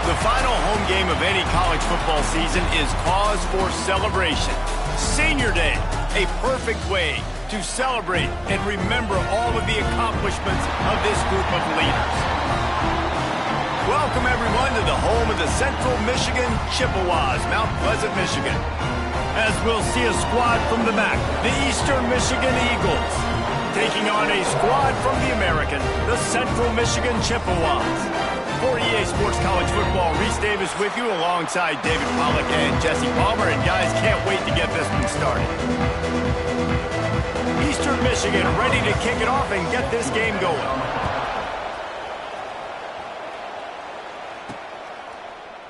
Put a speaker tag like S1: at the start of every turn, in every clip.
S1: The final home game of any college football season is cause for celebration. Senior Day, a perfect way to celebrate and remember all of the accomplishments of this group of leaders. Welcome, everyone, to the home of the Central Michigan Chippewas, Mount Pleasant, Michigan. As we'll see a squad from the MAC, the Eastern Michigan Eagles, taking on a squad from the American, the Central Michigan Chippewas. For EA Sports College Football, Reese Davis with you alongside David Pollack and Jesse Palmer. And guys, can't wait to get this one started. Eastern Michigan ready to kick it off and get this game going.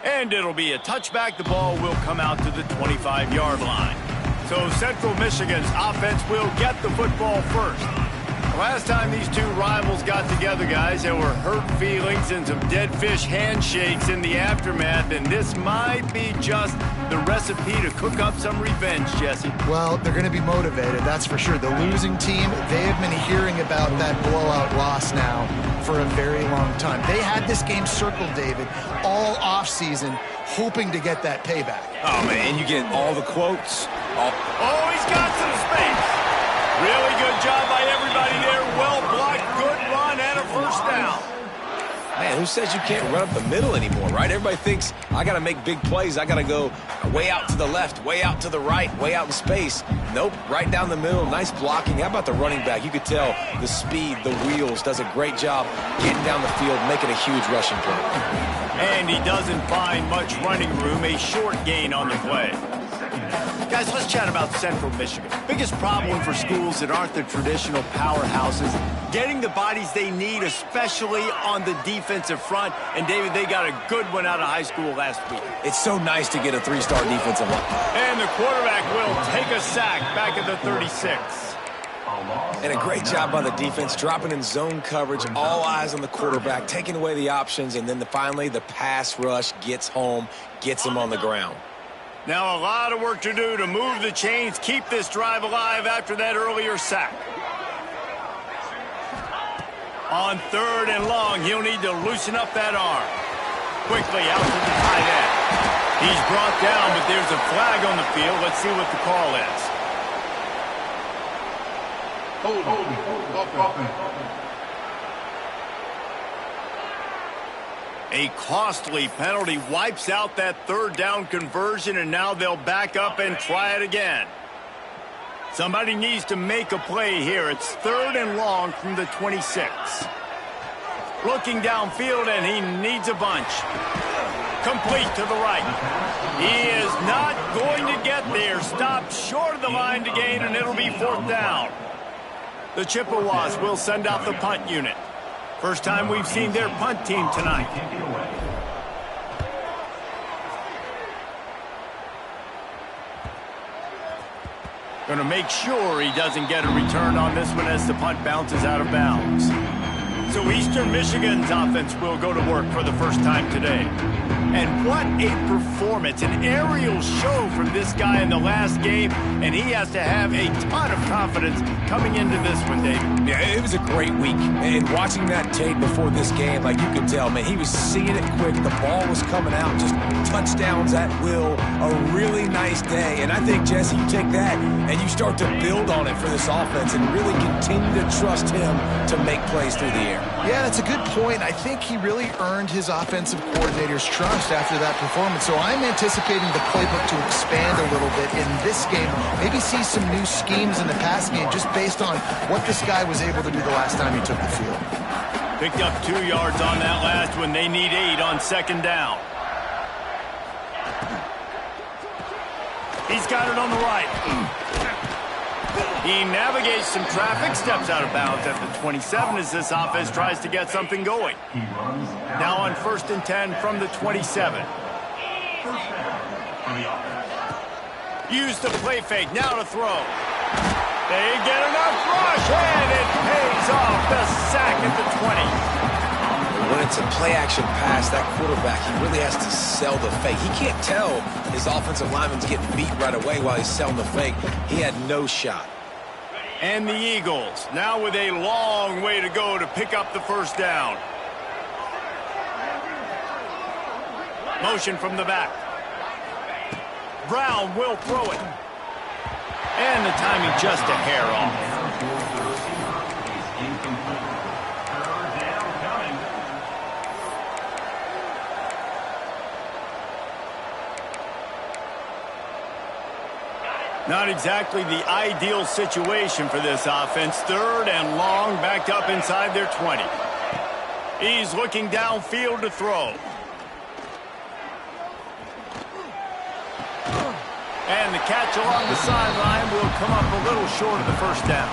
S1: And it'll be a touchback. The ball will come out to the 25-yard line. So Central Michigan's offense will get the football first. Last time these two rivals got together, guys, there were hurt feelings and some dead fish handshakes in the aftermath, and this might be just the recipe to cook up some revenge, Jesse.
S2: Well, they're going to be motivated, that's for sure. The losing team, they have been hearing about that blowout loss now for a very long time. They had this game circled, David, all offseason, hoping to get that payback.
S3: Oh, man, you get all the quotes.
S1: Oh, he's got some space. Really good job by everybody there. Well blocked, good run, and a first down.
S3: Man, who says you can't run up the middle anymore, right? Everybody thinks, I got to make big plays. I got to go way out to the left, way out to the right, way out in space. Nope, right down the middle. Nice blocking. How about the running back? You could tell the speed, the wheels, does a great job getting down the field, making a huge rushing play.
S1: And he doesn't find much running room, a short gain on the play. Guys, let's chat about Central Michigan. Biggest problem for schools that aren't the traditional powerhouses, getting the bodies they need, especially on the defensive front. And, David, they got a good one out of high school last week.
S3: It's so nice to get a three-star defensive line.
S1: And the quarterback will take a sack back at the 36.
S3: And a great job by the defense, dropping in zone coverage, all eyes on the quarterback, taking away the options, and then finally the pass rush gets home, gets him on the ground.
S1: Now a lot of work to do to move the chains, keep this drive alive after that earlier sack. On 3rd and long, he'll need to loosen up that arm. Quickly out to the tight end. He's brought down, but there's a flag on the field. Let's see what the call is. A costly penalty wipes out that 3rd down conversion, and now they'll back up and try it again. Somebody needs to make a play here. It's 3rd and long from the 26. Looking downfield, and he needs a bunch. Complete to the right. He is not going to get there. Stopped short of the line to gain, and it'll be 4th down. The Chippewas will send out the punt unit. First time we've seen their punt team tonight. Going to make sure he doesn't get a return on this one as the punt bounces out of bounds. So Eastern Michigan's offense will go to work for the first time today. And what a performance, an aerial show from this guy in the last game, and he has to have a ton of confidence coming into this one, David.
S3: Yeah, it was a great week, and watching that tape before this game, like you could tell, man, he was seeing it quick, the ball was coming out, just touchdowns at will, a really nice day, and I think, Jesse, you take that and you start to build on it for this offense and really continue to trust him to make plays through the air.
S2: Yeah, that's a good point. I think he really earned his offensive coordinator's trust after that performance. So I'm anticipating the playbook to expand a little bit in this game. Maybe see some new schemes in the pass game just based on what this guy was able to do the last time he took the field.
S1: Picked up 2 yards on that last one. They need 8 on 2nd down. He's got it on the right. He navigates some traffic, steps out of bounds at the 27 as this offense tries to get something going. Now on 1st and 10 from the 27. Use the play fake, now to throw. They get enough rush, and it pays off the sack at the 20.
S3: When it's a play-action pass, that quarterback, he really has to sell the fake. He can't tell his offensive lineman's getting beat right away while he's selling the fake. He had no shot.
S1: And the Eagles, now with a long way to go to pick up the 1st down. Motion from the back. Brown will throw it. And the timing just a hair off. Not exactly the ideal situation for this offense. Third and long, backed up inside their 20. He's looking downfield to throw. And the catch along the sideline will come up a little short of the first down.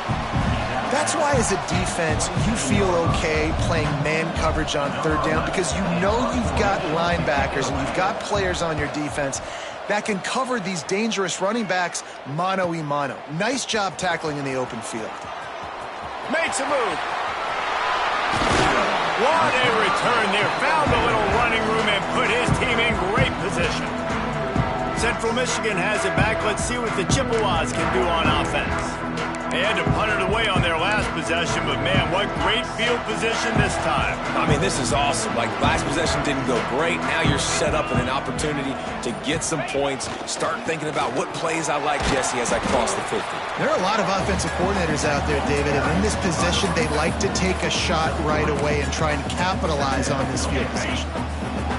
S2: That's why as a defense, you feel okay playing man coverage on third down because you know you've got linebackers and you've got players on your defense that can cover these dangerous running backs mano-a-mano. Nice job tackling in the open field.
S1: Makes a move. What a return there. Found a little running room and put his team in great position. Central Michigan has it back. Let's see what the Chippewas can do on offense. They had to punt it away on their last possession, but man, what great field position this time.
S3: I mean, this is awesome. Like, last possession didn't go great. Now you're set up in an opportunity to get some points. Start thinking about what plays I like, Jesse, as I cross the 50.
S2: There are a lot of offensive coordinators out there, David, and in this position, they like to take a shot right away and try and capitalize on this field position.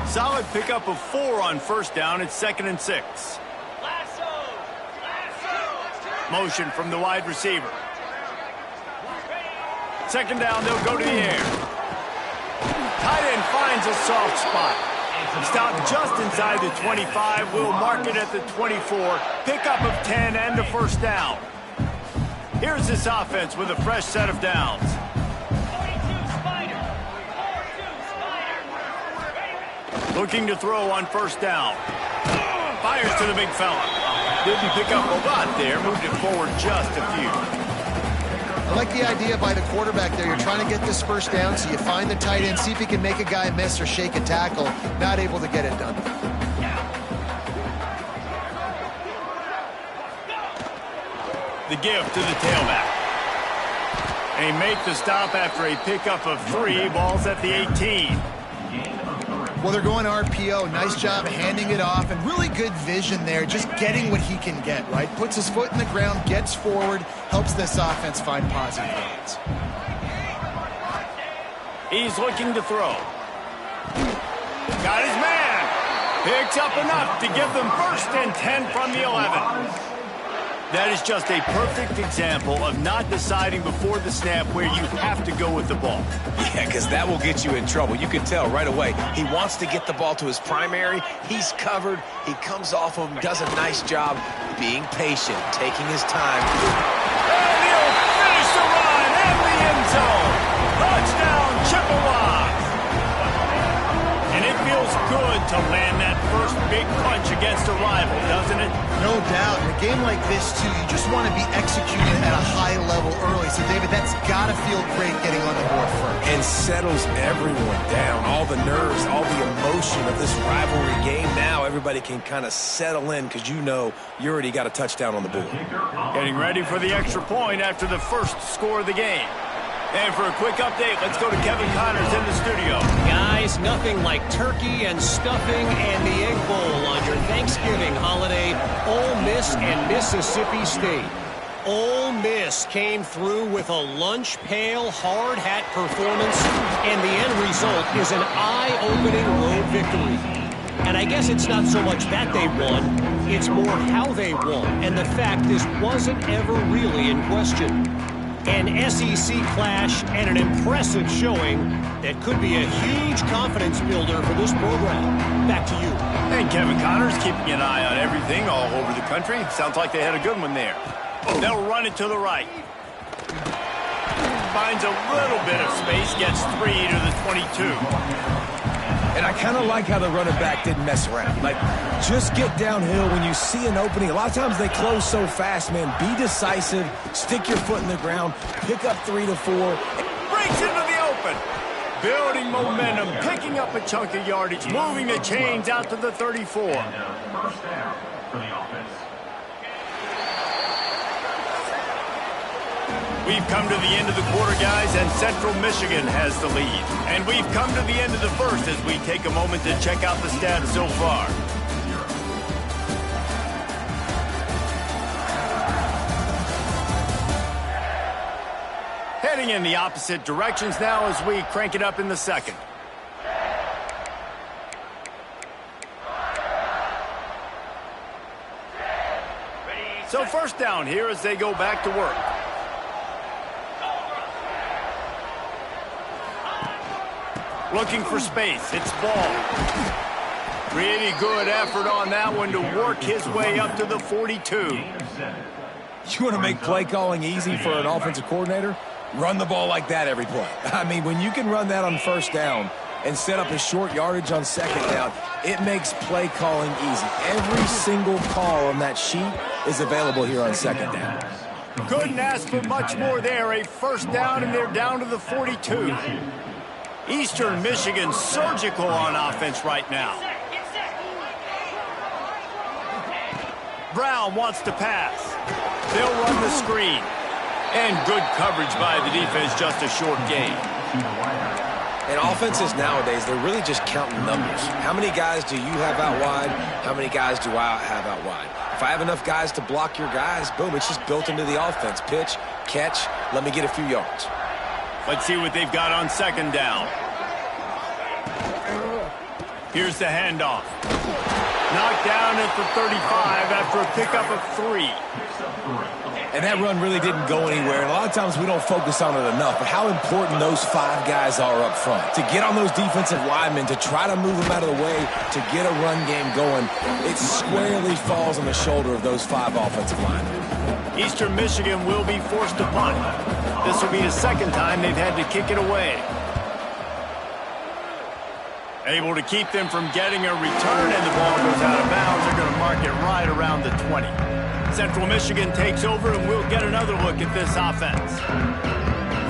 S1: Solid pickup of 4 on first down. It's 2nd and 6. Motion from the wide receiver. 2nd down, they'll go to the air. Tight end finds a soft spot. Stopped just inside the 25. We'll mark it at the 24. Pickup of 10 and a first down. Here's this offense with a fresh set of downs. Looking to throw on first down. Fires to the big fella. Didn't pick up a lot there. Moved it forward just a few.
S2: I like the idea by the quarterback there. You're trying to get this first down, so you find the tight end, see if he can make a guy miss or shake a tackle. Not able to get it done.
S1: The give to the tailback. They make the stop after a pickup of 3. Ball's at the 18.
S2: Well, they're going RPO. Nice job handing it off, and really good vision there, just getting what he can get, right? Puts his foot in the ground, gets forward, helps this offense find positive gains.
S1: He's looking to throw. Got his man. Picks up enough to give them 1st and 10 from the 11. That is just a perfect example of not deciding before the snap where you have to go with the ball.
S3: Yeah, because that will get you in trouble. You can tell right away. He wants to get the ball to his primary. He's covered. He comes off of him, does a nice job being patient, taking his time.
S1: And he'll finish the run in the end zone. Touchdown, Chippewas. And it feels good to land that first big punch against a rival, doesn't it?
S2: No doubt. In a game like this, too, you just want to be executing at a high level early. So, David, that's got to feel great getting on the board first.
S3: And settles everyone down. All the nerves, all the emotion of this rivalry game. Now everybody can kind of settle in because you know you already got a touchdown on the board.
S1: Getting ready for the extra point after the first score of the game. And for a quick update, let's go to Kevin Connors in the studio.
S4: Guys, nothing like turkey and stuffing and the Egg Bowl on your Thanksgiving holiday. Ole Miss and Mississippi State. Ole Miss came through with a lunch pail hard hat performance, and the end result is an eye-opening road victory. And I guess it's not so much that they won, it's more how they won, and the fact this wasn't ever really in question. An SEC clash and an impressive showing that could be a huge confidence builder for this program. Back to you.
S1: And Kevin Connors keeping an eye on everything all over the country. Sounds like they had a good one there. They'll run it to the right. Finds a little bit of space, gets 3 to the 22.
S3: And I kind of like how the running back didn't mess around. Like, just get downhill when you see an opening. A lot of times they close so fast, man. Be decisive. Stick your foot in the ground. Pick up 3 to 4.
S1: Breaks into the open. Building momentum, picking up a chunk of yardage, moving the chains out to the 34. We've come to the end of the quarter, guys, and Central Michigan has the lead. And we've come to the end of the first as we take a moment to check out the stats so far. Heading in the opposite directions now as we crank it up in the second. So first down here as they go back to work. Looking for space. It's ball. Pretty good effort on that one to work his way up to the 42.
S3: You want to make play calling easy for an offensive coordinator? Run the ball like that every play. I mean, when you can run that on first down and set up a short yardage on second down, it makes play calling easy. Every single call on that sheet is available here on second down.
S1: Couldn't ask for much more there. A first down, and they're down to the 42. Eastern Michigan surgical on offense right now. Brown wants to pass. They'll run the screen. And good coverage by the defense, just a short gain.
S3: And offenses nowadays, they're really just counting numbers. How many guys do you have out wide? How many guys do I have out wide? If I have enough guys to block your guys, boom, it's just built into the offense. Pitch, catch, let me get a few yards.
S1: Let's see what they've got on second down. Here's the handoff. Knocked down at the 35 after a pickup of 3.
S3: And that run really didn't go anywhere. And a lot of times we don't focus on it enough. But how important those 5 guys are up front. To get on those defensive linemen, to try to move them out of the way, to get a run game going, it squarely falls on the shoulder of those 5 offensive linemen.
S1: Eastern Michigan will be forced to punt. This will be the second time they've had to kick it away. Able to keep them from getting a return, and the ball goes out of bounds. They're going to mark it right around the 20. Central Michigan takes over, and we'll get another look at this offense.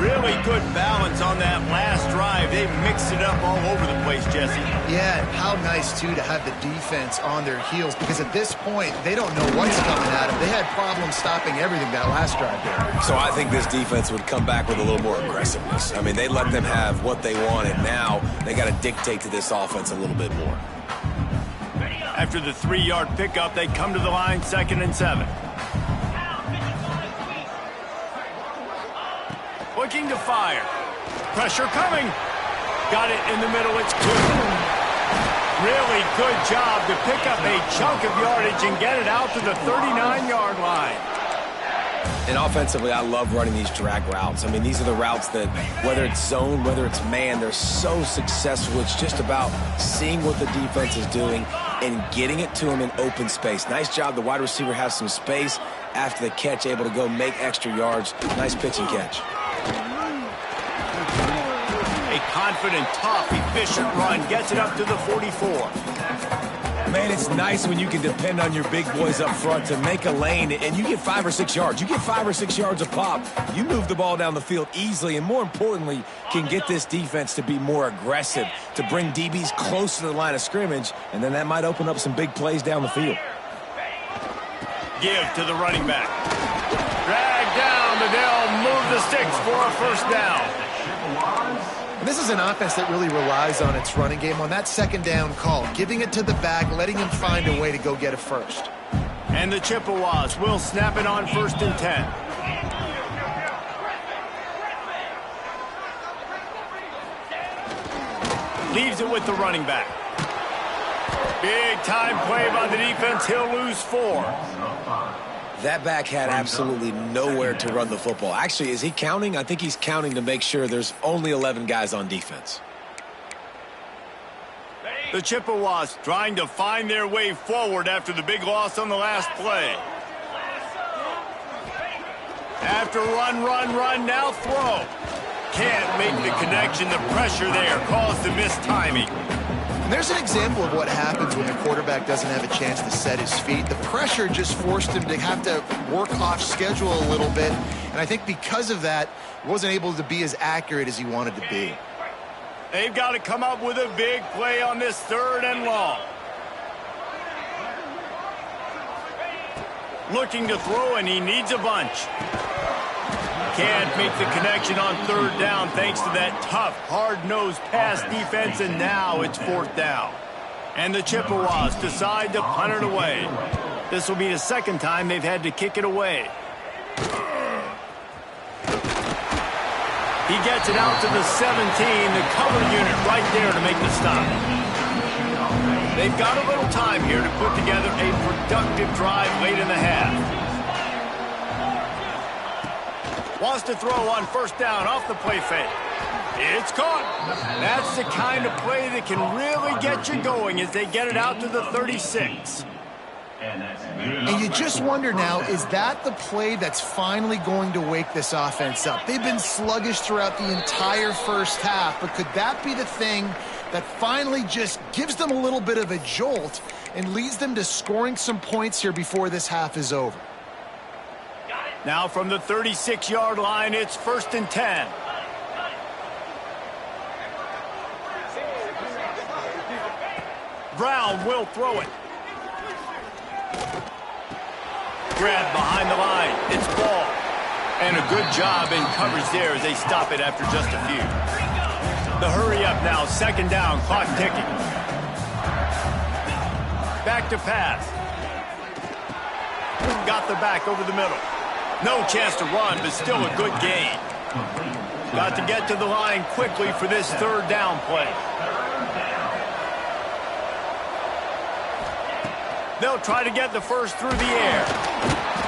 S1: Really good balance on that last drive. They mixed it up all over the place, Jesse.
S2: Yeah, and how nice, too, to have the defense on their heels, because at this point, they don't know what's coming at them. They had problems stopping everything that last drive there.
S3: So I think this defense would come back with a little more aggressiveness. I mean, they let them have what they wanted. Now they got to dictate to this offense a little bit more.
S1: After the 3-yard pickup, they come to the line, 2nd and 7. Looking to fire. Pressure coming. Got it in the middle. It's 2. Really good job to pick up a chunk of yardage and get it out to the 39-yard line.
S3: And offensively, I love running these drag routes. I mean, these are the routes that, whether it's zone, whether it's man, they're so successful. It's just about seeing what the defense is doing and getting it to them in open space. Nice job. The wide receiver has some space after the catch, able to go make extra yards. Nice pitch and catch.
S1: A confident, tough, efficient run gets it up to the 44.
S3: Man, it's nice when you can depend on your big boys up front to make a lane, and you get 5 or 6 yards. You get 5 or 6 yards a pop. You move the ball down the field easily, and more importantly, can get this defense to be more aggressive, to bring DBs close to the line of scrimmage, and then that might open up some big plays down the field.
S1: Give to the running back. Drag down, but they'll move the sticks for a first down.
S2: And this is an offense that really relies on its running game on that second down call, giving it to the back, letting him find a way to go get a first.
S1: And the Chippewas will snap it on 1st and 10. Leaves it with the running back. Big time play by the defense. He'll lose 4.
S3: That back had absolutely nowhere to run the football. Actually, is he counting? I think he's counting to make sure there's only 11 guys on defense.
S1: The Chippewas trying to find their way forward after the big loss on the last play. After run, now throw. Can't make the connection. The pressure there caused the missed timing.
S2: And there's an example of what happens when the quarterback doesn't have a chance to set his feet. The pressure just forced him to have to work off schedule a little bit. And I think because of that, he wasn't able to be as accurate as he wanted to be.
S1: They've got to come up with a big play on this 3rd and long. Looking to throw, and he needs a bunch. can't make the connection on third down thanks to that tough, hard-nosed pass defense, and now it's fourth down. And the Chippewas decide to punt it away. This will be the second time they've had to kick it away. He gets it out to the 17, the cover unit right there to make the stop. They've got a little time here to put together a productive drive late in the half. Wants to throw on first down off the play fake. It's caught. That's the kind of play that can really get you going as they get it out to the 36.
S2: And you just wonder now, is that the play that's finally going to wake this offense up? They've been sluggish throughout the entire first half, but could that be the thing that finally just gives them a little bit of a jolt and leads them to scoring some points here before this half is over?
S1: Now from the 36-yard line, it's 1st and 10. Brown will throw it. Grab behind the line. It's ball. And a good job in coverage there as they stop it after just a few. The hurry up now. 2nd down. Clock ticking. Back to pass. Got the back over the middle. No chance to run, but still a good gain. Got to get to the line quickly for this 3rd down play. They'll try to get the first through the air.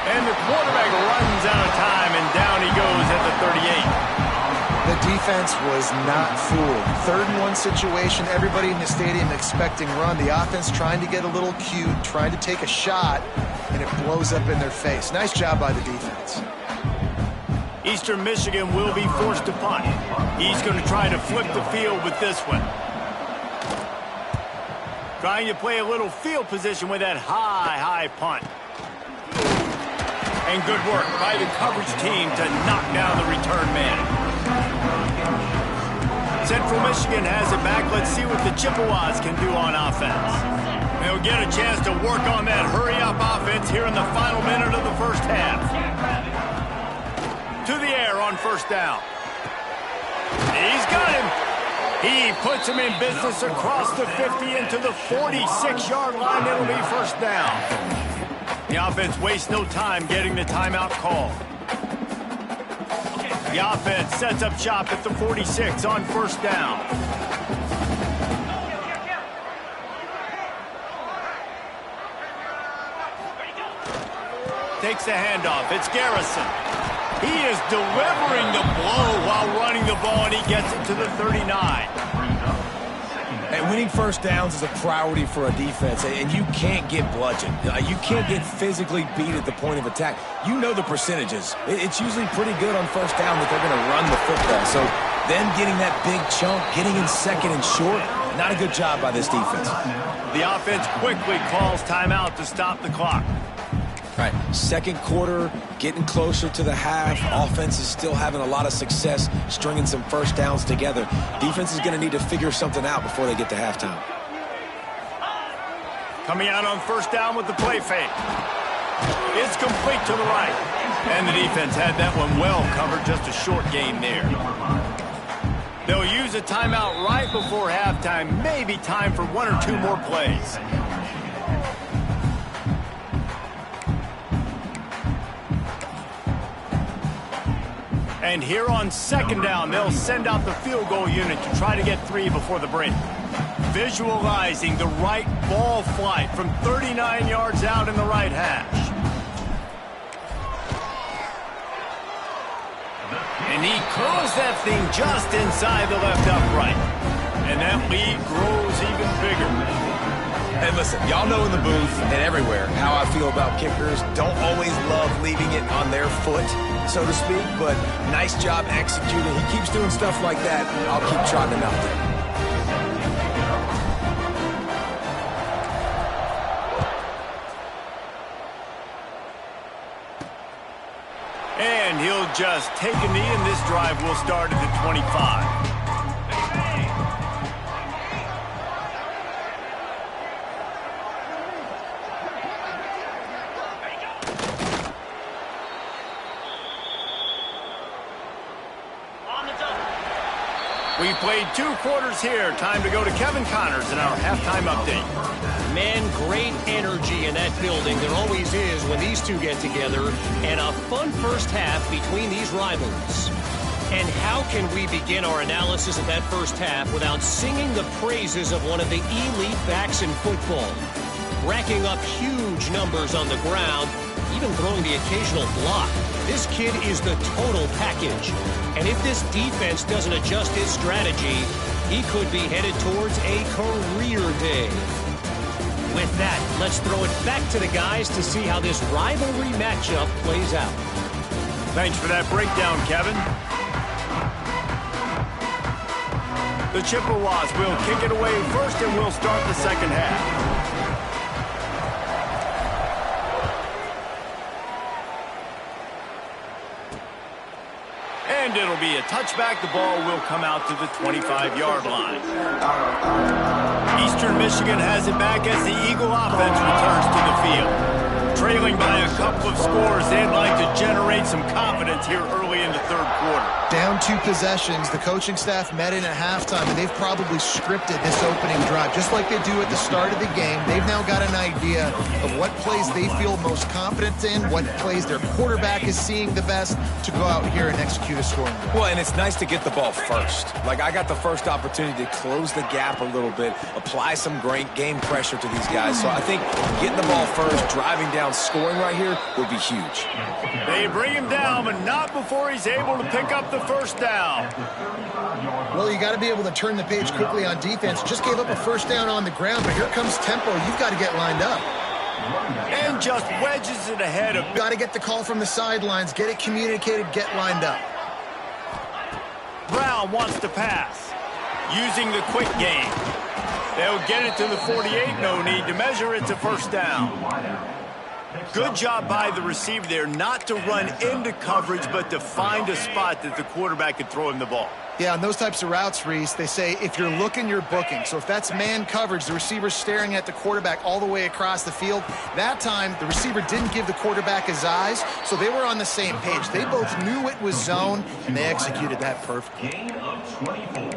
S1: And the quarterback runs out of time, and down he goes at the 38.
S2: The defense was not fooled. 3rd and 1 situation, everybody in the stadium expecting run. The offense trying to get a little cute, trying to take a shot, and it blows up in their face. Nice job by the defense.
S1: Eastern Michigan will be forced to punt. He's going to try to flip the field with this one. Trying to play a little field position with that high punt. And good work by the coverage team to knock down the return man. Central Michigan has it back. Let's see what the Chippewas can do on offense. They'll get a chance to work on that hurry-up offense here in the final minute of the first half. To the air on 1st down. He's got him. He puts him in business across the 50 into the 46-yard line. It'll be 1st down. The offense wastes no time getting the timeout call. The offense sets up shop at the 46 on 1st down. Takes the handoff. It's Garrison. He is delivering the blow while running the ball, and he gets it to the 39.
S3: And winning first downs is a priority for a defense, and you can't get bludgeoned. You can't get physically beat at the point of attack. You know the percentages. It's usually pretty good on 1st down that they're going to run the football. So them getting that big chunk, getting in 2nd and short, not a good job by this defense.
S1: The offense quickly calls timeout to stop the clock.
S3: All right, 2nd quarter, getting closer to the half. Offense is still having a lot of success stringing some first downs together. Defense is going to need to figure something out before they get to halftime.
S1: Coming out on 1st down with the play fake. It's complete to the right. And the defense had that one well covered, just a short gain there. They'll use a timeout right before halftime. Maybe time for 1 or 2 more plays. And here on 2nd down, they'll send out the field goal unit to try to get 3 before the break. Visualizing the right ball flight from 39 yards out in the right hash. And he curls that thing just inside the left upright. And that lead grows even bigger.
S3: And listen, y'all know in the booth and everywhere how I feel about kickers. Don't always love leaving it on their foot, so to speak, but nice job executing. He keeps doing stuff like that. I'll keep trotting him out there.
S1: And he'll just take a knee, and this drive will start at the 25. We played 2 quarters here. Time to go to Kevin Connors in our halftime update.
S4: Man, great energy in that building. There always is when these two get together. And a fun first half between these rivals. And how can we begin our analysis of that first half without singing the praises of one of the elite backs in football? Racking up huge numbers on the ground, even throwing the occasional block. This kid is the total package. And if this defense doesn't adjust its strategy, he could be headed towards a career day. With that, let's throw it back to the guys to see how this rivalry matchup plays out.
S1: Thanks for that breakdown, Kevin. The Chippewas will kick it away first, and we'll start the second half. And it'll be a touchback. The ball will come out to the 25-yard line. Eastern Michigan has it back as the Eagle offense returns to the field. Trailing by a couple of scores, they'd like to generate some confidence here early in the third quarter.
S2: Down 2 possessions, the coaching staff met in at halftime, and they've probably scripted this opening drive. Just like they do at the start of the game, they've now got an idea of what plays they feel most confident in, what plays their quarterback is seeing the best to go out here and execute a scoring drive.
S3: Well, and it's nice to get the ball first. Like, I got the first opportunity to close the gap a little bit, apply some great game pressure to these guys. So I think getting the ball first, driving down, scoring right here would be huge.
S1: They bring him down, but not before he's able to pick up the first down.
S2: Well, you got to be able to turn the page quickly on defense. Just gave up a first down on the ground, but here comes tempo. You've got to get lined up.
S1: And just wedges it ahead of...
S2: Got to get the call from the sidelines, get it communicated, get lined up.
S1: Brown wants to pass, using the quick game. They'll get it to the 48, no need to measure. It's a first down. Good job by the receiver there not to run into coverage, but to find a spot that the quarterback could throw him the ball.
S2: Yeah, on those types of routes, Reese, they say if you're looking, you're booking. So if that's man coverage, the receiver's staring at the quarterback all the way across the field. That time, the receiver didn't give the quarterback his eyes, so they were on the same page. They both knew it was zone, and they executed that perfectly.
S5: Gain of 24.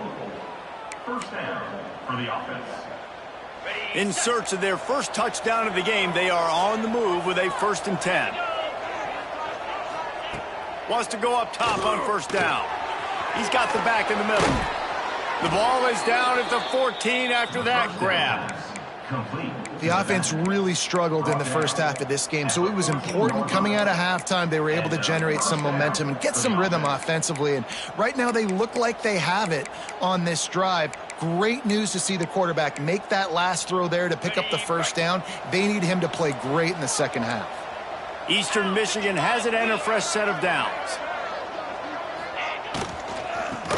S5: First down for the offense.
S1: In search of their first touchdown of the game, they are on the move with a 1st and 10. Wants to go up top on first down. He's got the back in the middle. The ball is down at the 14 after that grab.
S2: The offense really struggled in the first half of this game, so it was important coming out of halftime they were able to generate some momentum and get some rhythm offensively. And right now they look like they have it on this drive. Great news to see the quarterback make that last throw there to pick up the first down. They need him to play great in the second half.
S1: Eastern Michigan has it and a fresh set of downs.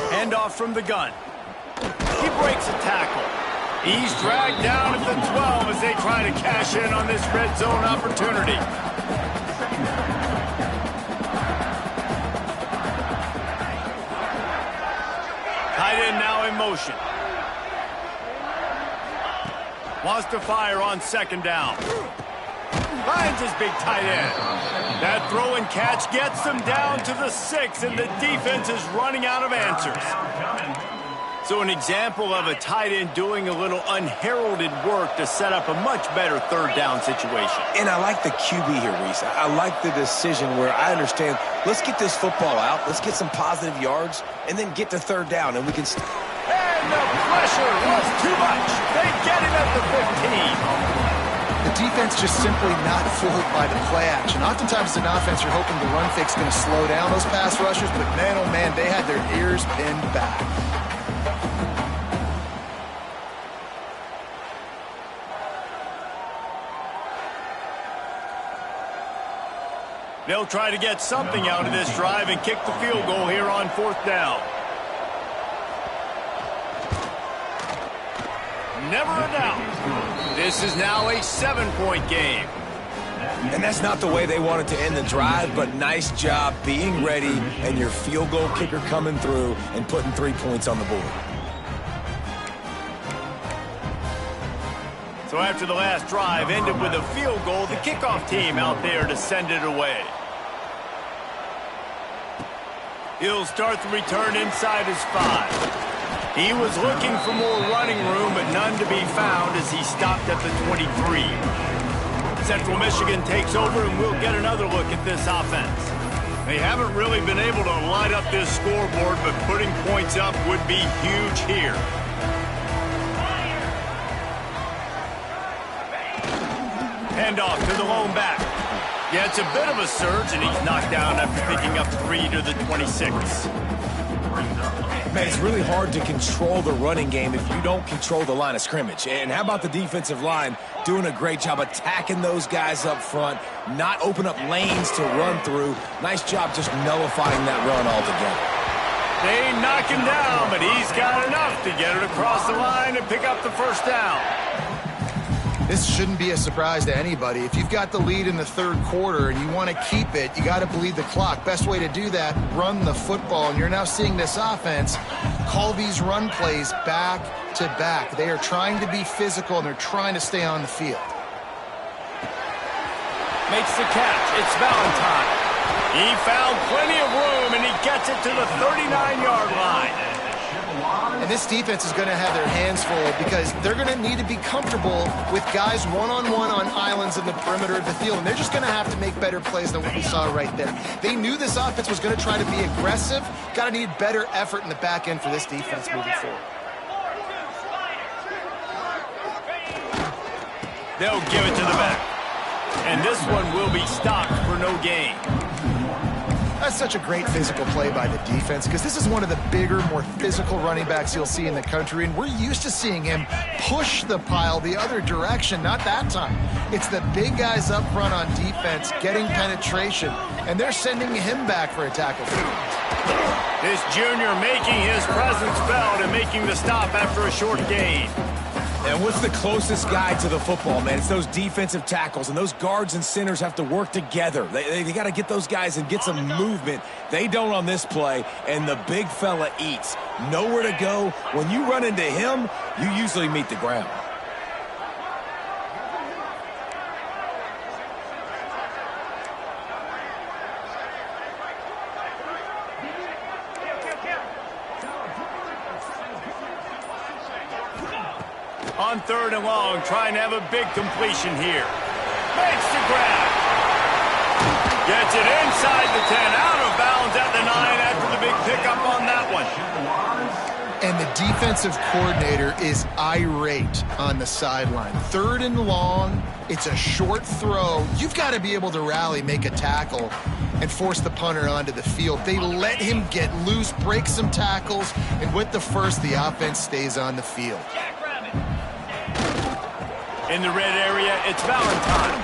S1: Handoff from the gun. He breaks a tackle. He's dragged down at the 12 as they try to cash in on this red zone opportunity. Tight end now in motion. Wants to fire on second down. Finds his big tight end. That throw and catch gets them down to the 6, and the defense is running out of answers. So an example of a tight end doing a little unheralded work to set up a much better third down situation.
S3: And I like the QB here, Reese. I like the decision where I understand, let's get this football out, let's get some positive yards, and then get to third down, and we can...
S1: And the pressure was too much. They get him at the 15.
S2: The defense just simply not fooled by the play action. Oftentimes, as an offense, you're hoping the run fake's going to slow down those pass rushers, but man, oh man, they had their ears pinned back.
S1: They'll try to get something out of this drive and kick the field goal here on fourth down. Never a doubt. This is now a 7-point game.
S3: And that's not the way they wanted to end the drive, but nice job being ready and your field goal kicker coming through and putting 3 points on the board.
S1: So after the last drive ended with a field goal, the kickoff team out there to send it away. He'll start the return inside his 5. He was looking for more running room, but none to be found as he stopped at the 23. Central Michigan takes over, and we'll get another look at this offense. They haven't really been able to light up this scoreboard, but putting points up would be huge here. Handoff to the lone back. Yeah, it's a bit of a surge, and he's knocked down after picking up 3 to the 26.
S3: Man, it's really hard to control the running game if you don't control the line of scrimmage. And how about the defensive line doing a great job attacking those guys up front, not open up lanes to run through. Nice job just nullifying that run altogether.
S1: They knock him down, but he's got enough to get it across the line and pick up the first down.
S2: This shouldn't be a surprise to anybody. If you've got the lead in the third quarter and you want to keep it, you got to bleed the clock. Best way to do that, run the football. And you're now seeing this offense call these run plays back to back. They are trying to be physical, and they're trying to stay on the field.
S1: Makes the catch. It's Valentine. He found plenty of room, and he gets it to the 39-yard line.
S2: And this defense is going to have their hands full because they're going to need to be comfortable with guys one-on-one on islands in the perimeter of the field. And they're just going to have to make better plays than what we saw right there. They knew this offense was going to try to be aggressive. Got to need better effort in the back end for this defense moving forward.
S1: They'll give it to the back. And this one will be stopped for no gain.
S2: That's such a great physical play by the defense because this is one of the bigger, more physical running backs you'll see in the country, and we're used to seeing him push the pile the other direction. Not that time. It's the big guys up front on defense getting penetration, and they're sending him back for a tackle.
S1: This junior making his presence felt and making the stop after a short gain.
S3: And what's the closest guy to the football, man? It's those defensive tackles, and those guards and centers have to work together. They got to get those guys and get some movement. They don't on this play, and the big fella eats. Nowhere to go. When you run into him, you usually meet the ground.
S1: On third and long, trying to have a big completion here. Makes the grab. Gets it inside the 10, out of bounds at the 9 after the big pickup on that one.
S2: And the defensive coordinator is irate on the sideline. Third and long, it's a short throw. You've got to be able to rally, make a tackle, and force the punter onto the field. They let him get loose, break some tackles, and with the first, the offense stays on the field.
S1: In the red area, it's Valentine.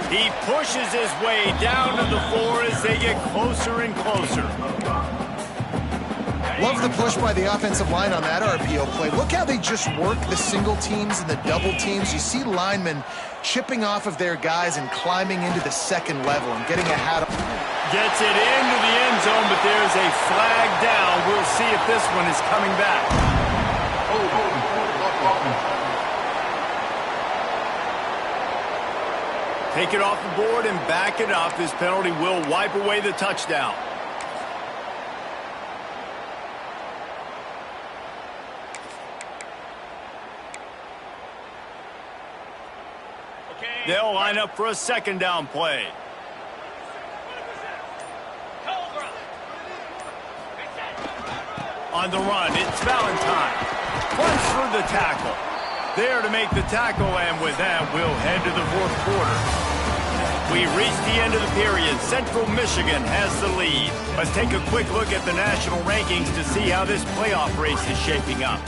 S1: He pushes his way down to the floor as they get closer and closer.
S2: Love the push by the offensive line on that RPO play. Look how they just work the single teams and the double teams. You see linemen chipping off of their guys and climbing into the second level and getting a hat.
S1: Gets it into the end zone, but there's a flag down. We'll see if this one is coming back. Take it off the board and back it up. This penalty will wipe away the touchdown. They'll line up for a second down play. On the run, it's Valentine. Runs through the tackle. There to make the tackle, and with that, we'll head to the fourth quarter. We've reached the end of the period. Central Michigan has the lead. Let's take a quick look at the national rankings to see how this playoff race is shaping up.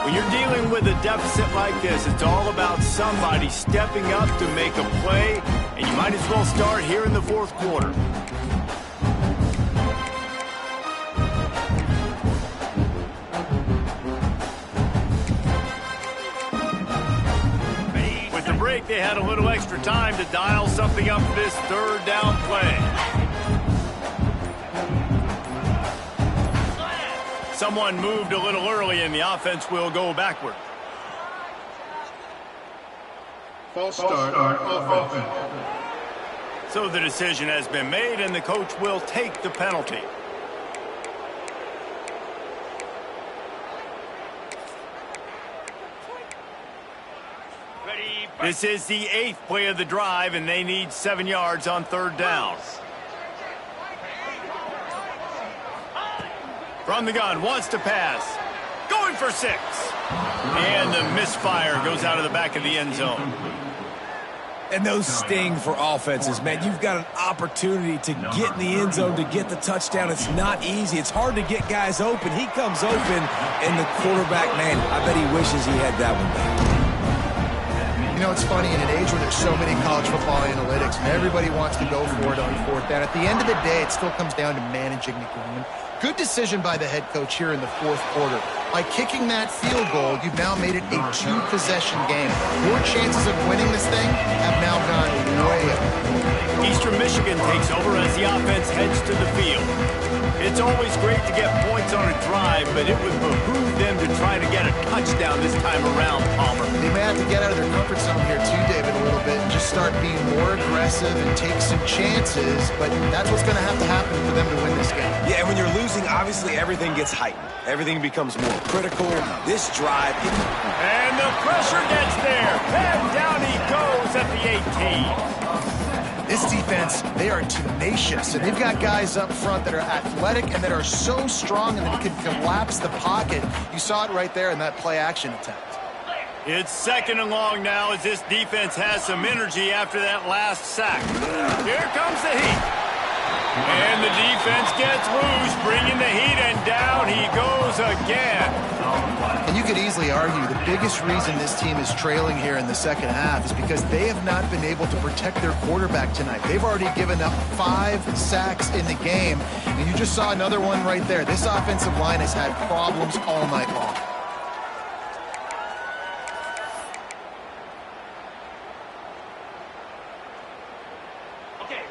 S1: When you're dealing with a deficit like this, it's all about somebody stepping up to make a play, and you might as well start here in the fourth quarter. They had a little extra time to dial something up for this third down play. Someone moved a little early, and the offense will go backward. False start offense. So the decision has been made, and the coach will take the penalty. This is the 8th play of the drive, and they need 7 yards on 3rd down. From the gun, wants to pass. Going for 6. And the misfire goes out of the back of the end zone.
S3: And those sting for offenses, man. You've got an opportunity to get in the end zone, to get the touchdown. It's not easy. It's hard to get guys open. He comes open, and the quarterback, man, I bet he wishes he had that one back.
S2: You know, it's funny, in an age where there's so many college football analytics, and everybody wants to go for it on 4th down, at the end of the day, it still comes down to managing the game. Good decision by the head coach here in the 4th quarter. By kicking that field goal, you've now made it a 2-possession game. Your chances of winning this thing have now gone way up.
S1: Eastern Michigan takes over as the offense heads to the field. It's always great to get points on a drive, but it would behoove them to try to get a touchdown this time around, Palmer.
S2: They may have to get out of their comfort zone here too, David, a little bit, and just start being more aggressive and take some chances, but that's what's going to have to happen for them to win this game.
S3: Yeah, and when you're losing, obviously everything gets heightened. Everything becomes more critical. This drive...
S1: And the pressure gets there. And down he goes at the 18.
S2: This defense, they are tenacious, and they've got guys up front that are athletic and that are so strong and that can collapse the pocket. You saw it right there in that play-action attempt.
S1: It's 2nd and long now as this defense has some energy after that last sack. Here comes the heat. And the defense gets loose, bringing the heat, and down he goes again.
S2: And you could easily argue the biggest reason this team is trailing here in the 2nd half is because they have not been able to protect their quarterback tonight. They've already given up 5 sacks in the game, and you just saw another one right there. This offensive line has had problems all night long.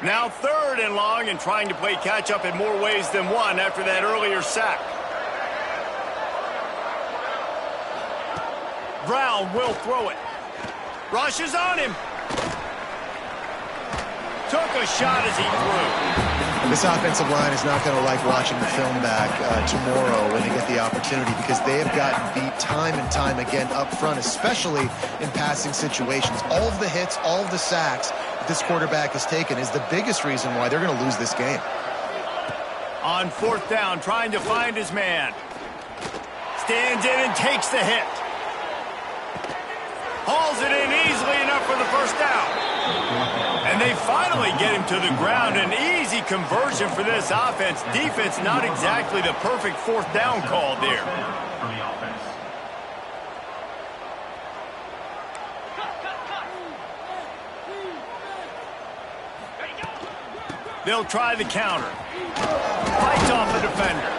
S1: Now 3rd and long, and trying to play catch-up in more ways than one after that earlier sack. Brown will throw it. Rush is on him. Took a shot as he threw.
S2: This offensive line is not going to like watching the film back tomorrow when they get the opportunity, because they have gotten beat time and time again up front, especially in passing situations. All of the hits, all of the sacks this quarterback has taken is the biggest reason why they're going to lose this game.
S1: On 4th down, trying to find his man. Stands in and takes the hit. Hauls it in easily enough for the 1st down. And they finally get him to the ground. An easy conversion for this offense. Defense not exactly the perfect 4th down call there.
S5: For the offense.
S1: They'll try the counter. Fights off the defender.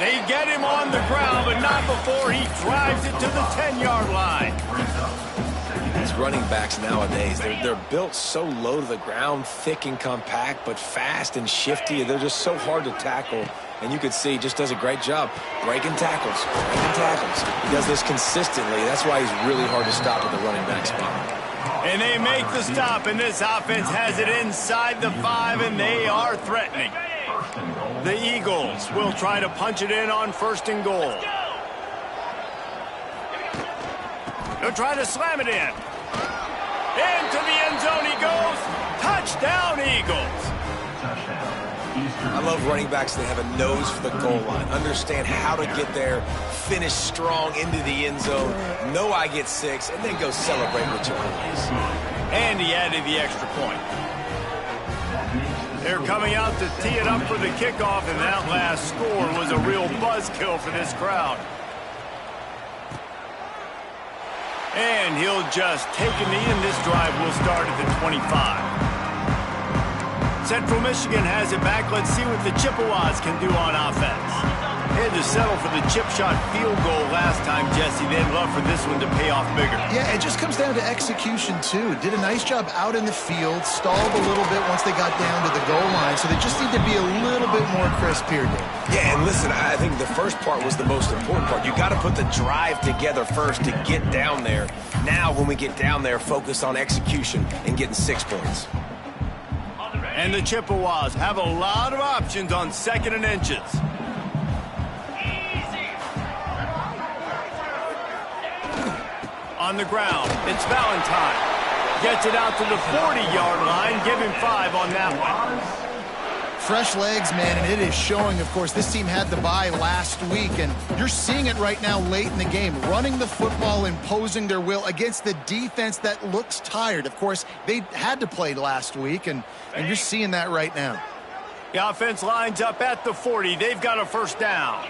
S1: They get him on the ground, but not before he drives it to the 10-yard line.
S3: These running backs nowadays, they're built so low to the ground, thick and compact, but fast and shifty. They're just so hard to tackle. And you can see he just does a great job breaking tackles, He does this consistently. That's why he's really hard to stop at the running back spot.
S1: And they make the stop, and this offense has it inside the 5, and they are threatening. The Eagles will try to punch it in on 1st and goal. They'll try to slam it in. Into the end zone he goes. Touchdown, Eagles.
S3: I love running backs that have a nose for the goal line, understand how to get there, finish strong into the end zone, know I get 6, and then go celebrate with your boys.
S1: And he added the extra point. They're coming out to tee it up for the kickoff, and that last score was a real buzzkill for this crowd. And he'll just take a knee, and this drive will start at the 25. Central Michigan has it back. Let's see what the Chippewas can do on offense. They had to settle for the chip shot field goal last time, Jesse. They'd love for this one to pay off bigger.
S2: Yeah, it just comes down to execution, too. Did a nice job out in the field, stalled a little bit once they got down to the goal line, so they just need to be a little bit more crisp here, Dave.
S3: Yeah, and listen, I think the first part was the most important part. You got to put the drive together first to get down there. Now, when we get down there, focus on execution and getting 6 points.
S1: And the Chippewas have a lot of options on 2nd and inches. On the ground, it's Valentine. Gets it out to the 40-yard line. Give him 5 on that one.
S2: Fresh legs, man, and it is showing, of course. This team had the bye last week, and you're seeing it right now late in the game. Running the football, imposing their will against the defense that looks tired. Of course, they had to play last week, and you're seeing that right now.
S1: The offense lines up at the 40. They've got a first down.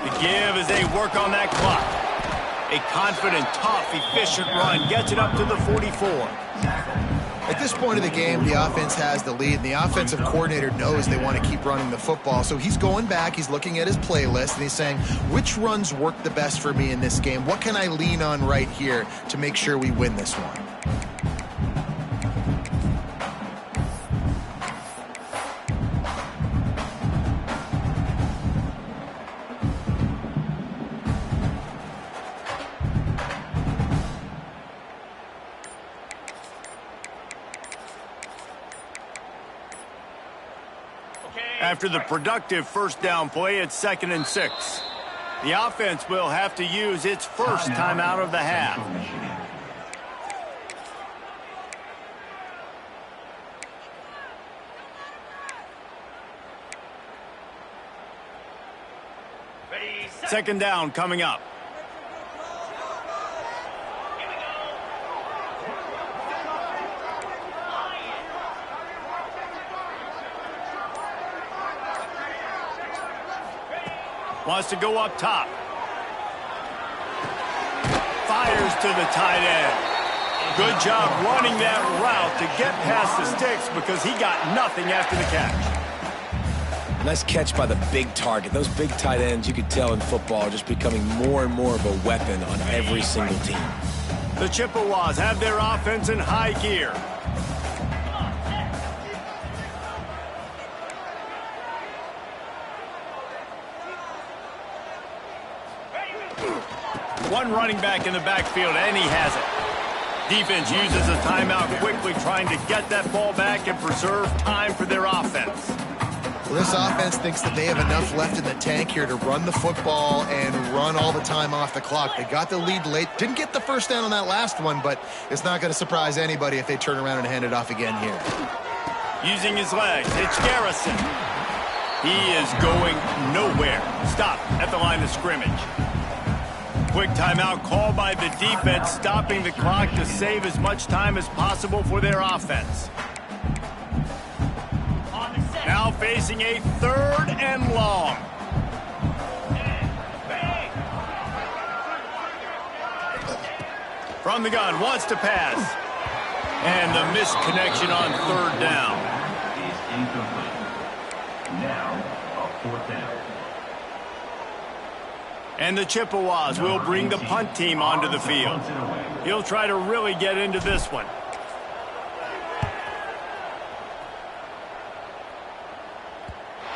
S1: The give as they work on that clock. A confident, tough, efficient run gets it up to the 44.
S2: At this point of the game, the offense has the lead, and the offensive coordinator knows they want to keep running the football. So he's going back, he's looking at his playlist, and he's saying, which runs work the best for me in this game? What can I lean on right here to make sure we win this one?
S1: After the productive first down play, it's 2nd and 6. The offense will have to use its first timeout of the half. Second down coming up. Wants to go up top. Fires to the tight end. Good job running that route to get past the sticks because he got nothing after the catch.
S3: Nice catch by the big target. Those big tight ends, you could tell in football, are just becoming more and more of a weapon on every single team.
S1: The Chippewas have their offense in high gear. One running back in the backfield, and he has it. Defense uses a timeout quickly, trying to get that ball back and preserve time for their offense.
S2: Well, this offense thinks that they have enough left in the tank here to run the football and run all the time off the clock. They got the lead late. Didn't get the first down on that last one, but it's not going to surprise anybody if they turn around and hand it off again here.
S1: Using his legs, it's Garrison. He is going nowhere. Stop at the line of scrimmage. Quick timeout called by the defense, stopping the clock to save as much time as possible for their offense. Now facing a 3rd and long. From the gun, wants to pass. And the missed connection on 3rd down.
S5: Is incomplete. Now, a 4th down.
S1: And the Chippewas will bring the punt team onto the field. He'll try to really get into this one.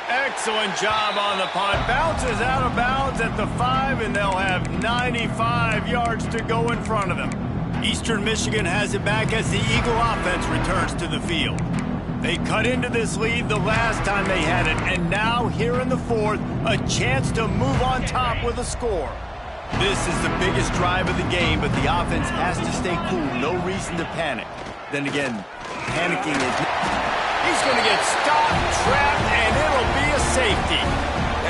S1: Excellent job on the punt. Bounces out of bounds at the 5, and they'll have 95 yards to go in front of them. Eastern Michigan has it back as the Eagle offense returns to the field. They cut into this lead the last time they had it, and now here in the 4th, a chance to move on top with a score. This is the biggest drive of the game, but the offense has to stay cool. No reason to panic. Then again, panicking is... He's going to get stopped, trapped, and it'll be a safety.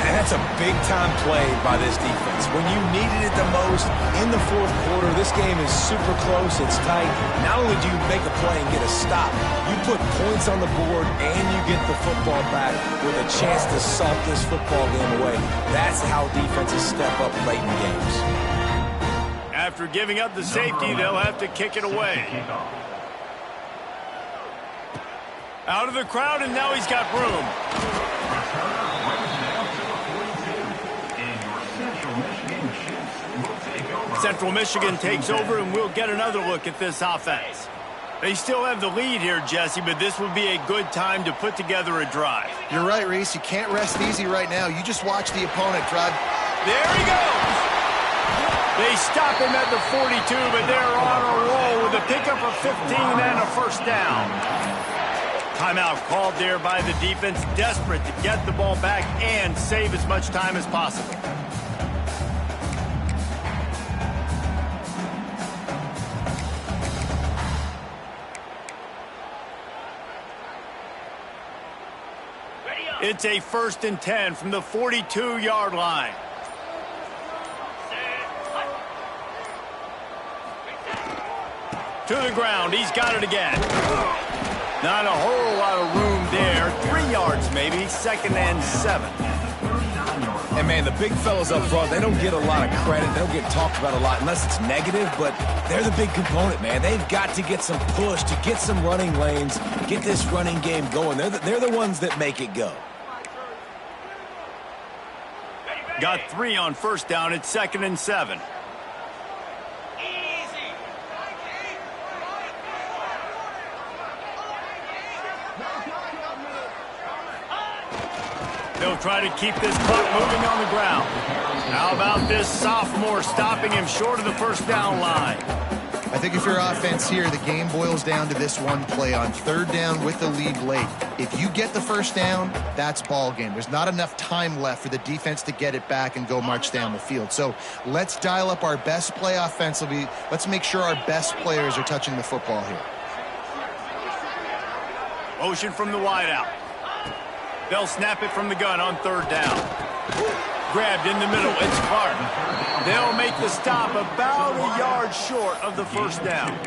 S3: And that's a big-time play by this defense. When you needed it the most in the 4th quarter, this game is super close, it's tight. Not only do you make a play and get a stop, you put points on the board and you get the football back with a chance to salt this football game away. That's how defenses step up late in games.
S1: After giving up the safety, they'll have to kick it away. Out of the crowd, and now he's got room. Central Michigan takes over, and we'll get another look at this offense. They still have the lead here, Jesse, but this would be a good time to put together a drive.
S2: You're right, Reese. You can't rest easy right now. You just watch the opponent drive.
S1: There he goes. They stop him at the 42, but they're on a roll with a pickup of 15 and a first down. Timeout called there by the defense, desperate to get the ball back and save as much time as possible. It's a 1st and 10 from the 42-yard line. To the ground, he's got it again. Not a whole lot of room there. 3 yards maybe, 2nd and 7.
S3: And, man, the big fellas up front, they don't get a lot of credit. They don't get talked about a lot unless it's negative, but they're the big component, man. They've got to get some push, to get some running lanes, get this running game going. They're the ones that make it go.
S1: Got 3 on 1st down. It's 2nd and 7. They'll try to keep this clock moving on the ground. How about this sophomore stopping him short of the 1st down line?
S2: I think if you're offense here, the game boils down to this one play on 3rd down with the lead late. If you get the 1st down, that's ball game. There's not enough time left for the defense to get it back and go march down the field. So let's dial up our best play offensively. Let's make sure our best players are touching the football here.
S1: Motion from the wideout. They'll snap it from the gun on 3rd down. Grabbed in the middle, it's Clark. They'll make the stop about a yard short of the 1st down.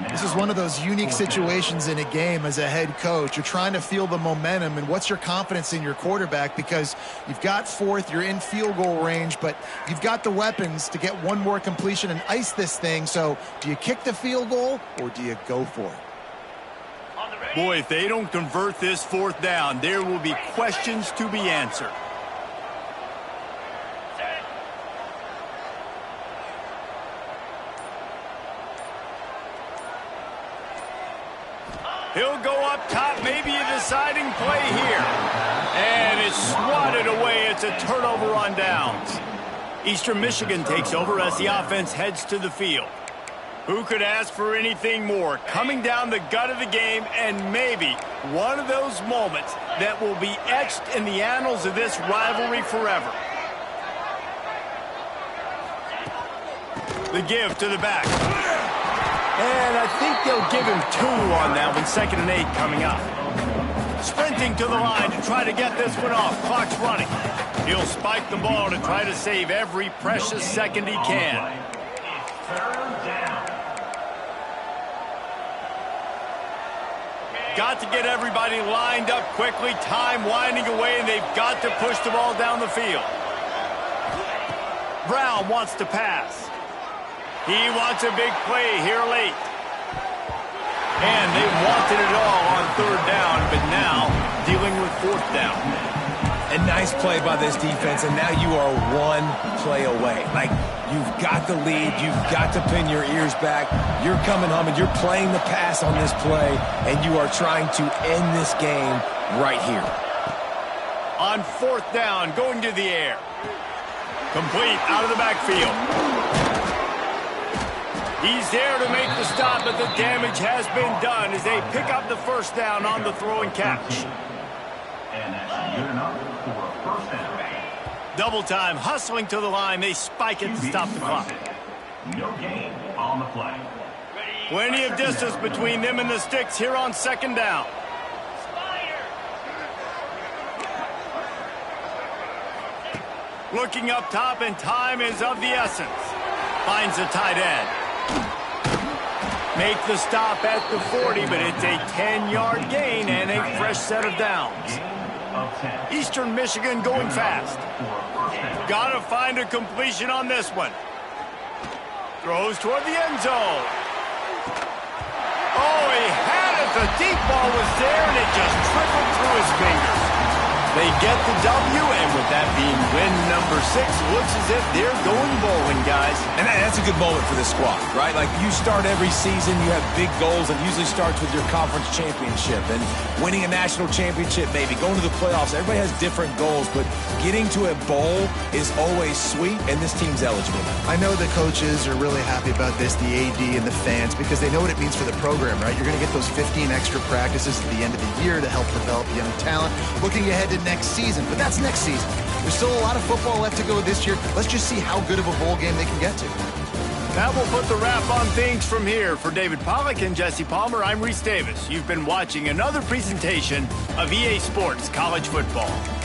S2: This is one of those unique situations in a game as a head coach. You're trying to feel the momentum, and what's your confidence in your quarterback, because you've got 4th, you're in field goal range, but you've got the weapons to get one more completion and ice this thing. So do you kick the field goal or do you go for it?
S1: Boy, if they don't convert this 4th down, there will be questions to be answered. He'll go up top, maybe a deciding play here. And it's swatted away. It's a turnover on downs. Eastern Michigan takes over as the offense heads to the field. Who could ask for anything more? Coming down the gut of the game, and maybe one of those moments that will be etched in the annals of this rivalry forever. The give to the back. And I think they'll give him 2 on that one. 2nd and 8 coming up. Sprinting to the line to try to get this one off. Clock's running. He'll spike the ball to try to save every precious second he can. Got to get everybody lined up quickly. Time winding away, and they've got to push the ball down the field. Brown wants to pass. He wants a big play here late. And they wanted it all on 3rd down, but now dealing with 4th down.
S3: A nice play by this defense, and now you are 1 play away. Like, you've got the lead. You've got to pin your ears back. You're coming home, and you're playing the pass on this play, and you are trying to end this game right here.
S1: On 4th down, going to the air. Complete out of the backfield. He's there to make the stop, but the damage has been done as they pick up the 1st down on the throw and catch.
S5: And that's good enough for a 1st down.
S1: Double time, hustling to the line. They spike it to stop the clock.
S5: No gain on the play.
S1: Plenty of distance between them and the sticks here on 2nd down. Looking up top, and time is of the essence. Finds the tight end. Make the stop at the 40, but it's a 10-yard gain and a fresh set of downs. Eastern Michigan going fast. Got to find a completion on this one. Throws toward the end zone. Oh, he had it. The deep ball was there, and it just trickled through his fingers. They get the W, and with that being win number 6, looks as if they're going bowling, guys.
S3: And that's a good moment for this squad, right? Like, you start every season, you have big goals, and usually starts with your conference championship and winning a national championship, maybe going to the playoffs. Everybody has different goals, but getting to a bowl is always sweet, and this team's eligible.
S2: I know the coaches are really happy about this, the AD and the fans, because they know what it means for the program, right? You're going to get those 15 extra practices at the end of the year to help develop young talent, looking ahead to next season. But that's next season. There's still a lot of football left to go this year. Let's just see how good of a bowl game they can get to.
S1: That will put the wrap on things from here. For David Pollack and Jesse Palmer, I'm Reese Davis. You've been watching another presentation of EA Sports College Football.